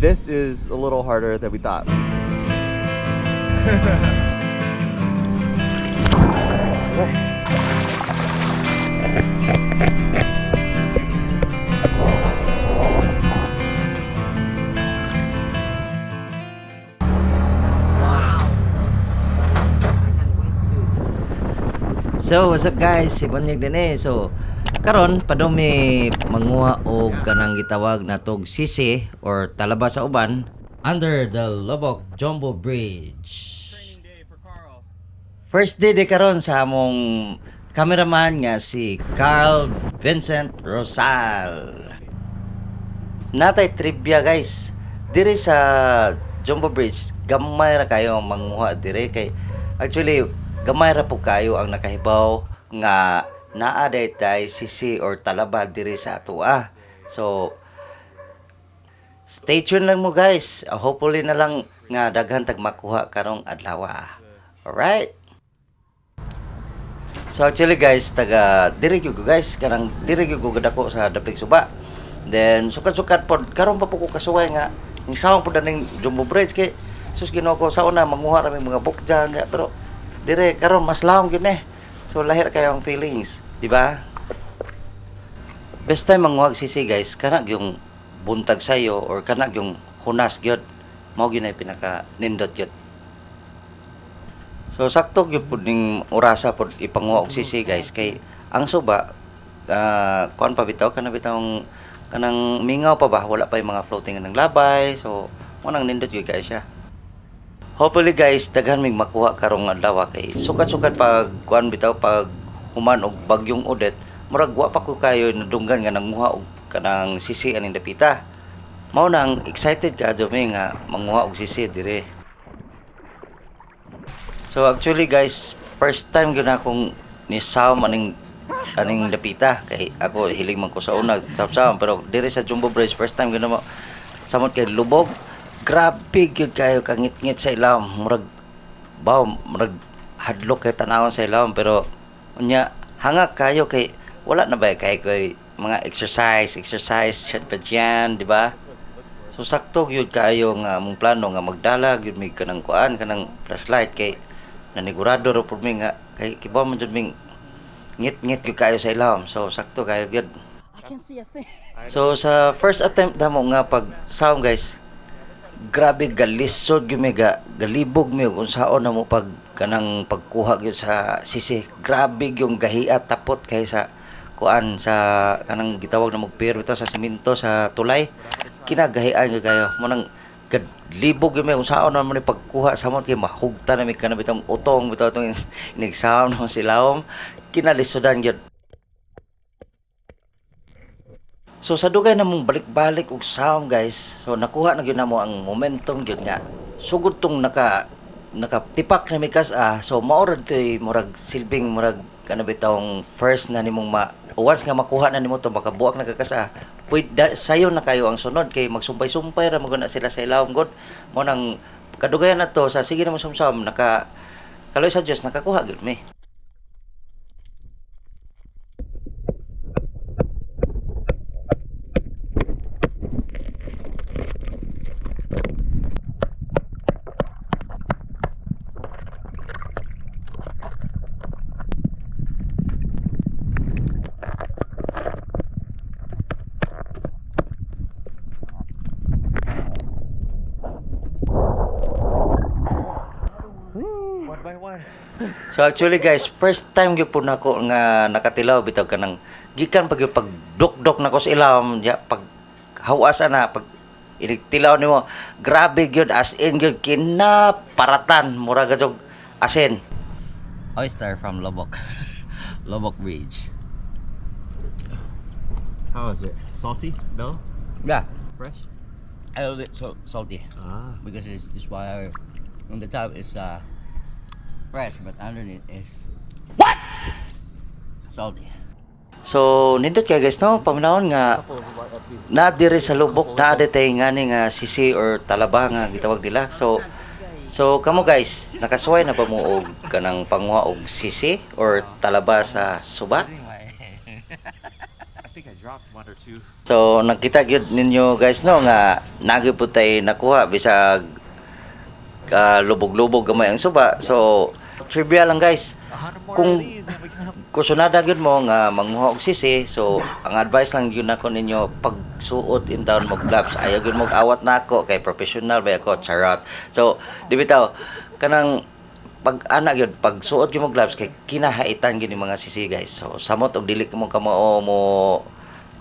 This is a little harder than we thought. So what's up guys, si Bonyeg din So karon padumi manguha og kanang gitawag natog sisi or talaba sa uban under the Lubbock Jumbo Bridge. Training day for Carl. First day de karon sa among cameraman nga si Carl Vincent Rosal. Natay trivia guys. Diri sa Jumbo Bridge, gamay ra kayo manguha diri kay actually gamay ra po kayo ang nakahibaw nga naa daytay sisi or talaba diri sa atua. So stay tuned lang mo guys. Hopefully na lang nga daghan tag makuha karong adlaw. Alright. So actually guys, taga diri gyud ko guys, kanang diri gyud ko gadako sa Dapig Suba. Then sukat-sukat pod karon pa po ko kasuway nga ni sawang pod ning Jumbo Bridge kay sus Ginoo ko sa una manguha ra may mga book dyan, pero dire karon mas lawom gyud So lahir kayo ang feelings, di ba? Best time manguha sisi guys, kana yung buntag sayo or kana yung hunas gyud. Mao gyud pinaka nindot gyud. So sakto gyud pud ning orasa pod ipanguha og sisi guys kay ang suba kuan pa bitaw kana bitawng kanang mingaw pa ba, wala pa yung mga floating ng labay. So mo nang nindot gyud guys siya. Hopefully guys, daghan mig makuha karong adlaw kay sukat-sukat pag kuan bitaw pag human og bagyong Odette, murag wa pa ko kayo nadunggan nga nanguha og kanang sisi aning dapita. Mao nang excited ka jome nga manguha og sisi dire. So actually guys, first time gyud akong nisawm aning dapita kay ako hiling man ko sa una sawsaw pero dire sa Jumbo Bridge first time gyud mo samot kay lubog. Grabe gyud kayo kangit-ngit sa ilawom, murag hadlok kay tanawon sa ilawom pero unya hanga kayo kay wala na ba kay mga exercise shot pa dyan, di ba? So sakto gyud kayo nga mong plano nga magdala gyud mig kanang kuan kanang flashlight kay nanigurado ro pud mi nga kay kibaw man jud ming ngit-ngit gyud kayo sa ilawom. So sakto kayo gyud. I can see a thing. So sa first attempt namo nga pag sound guys, grabe galisod gyud mi galibog mi kung saon na mo pag kanang pagkuha gyud sa sisi. Grabe yung gahiat tapot kay sa kuan sa kanang gitawag na magpir bitaw sa semento sa tulay. Kinagahian gyud kayo. Mo nang galibog gyud mi kung saon na mo ni pagkuha samot kay mahugta na mi kana bitong utong bitaw tong inigsound ng silawom. Kinalisodan gyud. So sa dugay na mong balik-balik og sound guys, so nakuha na gyud namo ang momentum gyud nga. Sugod tong nakatipak na mikas so mao ra toy murag silbing murag kana bitawng first na nimong once nga makuha na nimo to makabuak na kakas pwede sayo na kayo ang sunod kay magsumpay-sumpay ra maguna sila sa ilawom god. Mo nang kadugayan na to sa sige na mo sumsam kaloy sa Dios nakakuha gyud mi. One by one. So actually guys, first time gyud po nako nga nakatilaw bitaw kanang gikan pag pagdok-dok nako sa ilawom ya pag hawasa na pag tilaw nimo grabe gyud as in gyud kinaparatan mura gajog asin. Oyster from Lubbock. Lubbock Bridge. How is it? Salty? No? Yeah, Fresh? a little bit salty because it's why on the top is fresh but underneath is what? Salty. So nindot kay guys no, paminawon nga na diri sa Lubbock na adetay nga ni nga sisi or talaba nga gitawag nila. So kamo guys, nakasuway na ba mo og kanang panguha og sisi or talaba sa suba? I think I dropped one or two. So nakita gyud ninyo guys no nga nagi po tay nakuha bisag lubog-lubog gamay ang suba. So trivia lang guys. 100 more Kung of these and we can have... kusunada gyud mo nga manguha og sisi, so ang advice lang gyud nako ninyo pagsuot in town mo gloves. Ayaw gyud mo awat nako kay professional ba ako charot. So di bitaw kanang pag ana gyud pagsuot gyud mo gloves kay kinahaitan gyud ni mga sisi guys. So samot og dili mo kamo mo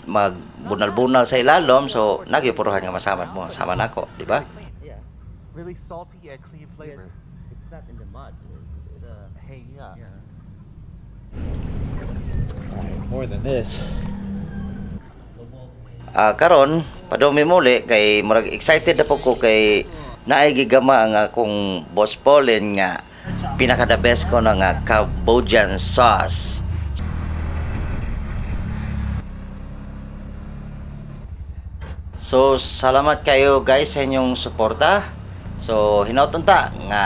magbunal-bunal sa ilalom, so nagipuruhan nga masama mo sama nako, di ba? Yeah. Really salty and clean flavor. It's not in the mud. It's Hanging up. Alright, more than this. Karon padumi muli kay murag excited na po ko kay naay gigama ang akong Boss Pauline nga pinaka the best ko na nga Cambodian sauce. So salamat kayo guys sa inyong suporta. So hinauton ta nga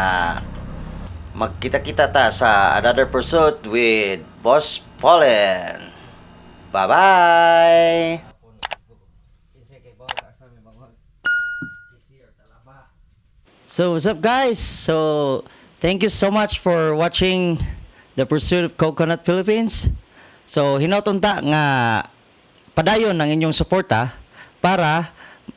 magkita-kita ta sa another pursuit with Boss Pauline. Bye-bye! So what's up guys? So thank you so much for watching The Pursuit of Coconut Philippines. So hinauton ta nga padayon ang inyong suporta para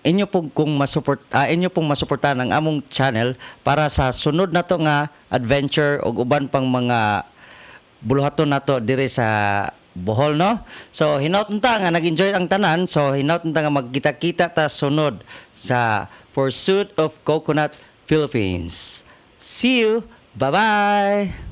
inyo pong masuportahan ang among channel para sa sunod na to nga adventure o uban pang mga buluhaton nato dire sa Bohol, no? So hinauton ta nga nag-enjoy ang tanan, so hinauton ta nga magkita-kita ta sunod sa Pursuit of Coconut Philippines. See you. Bye-bye.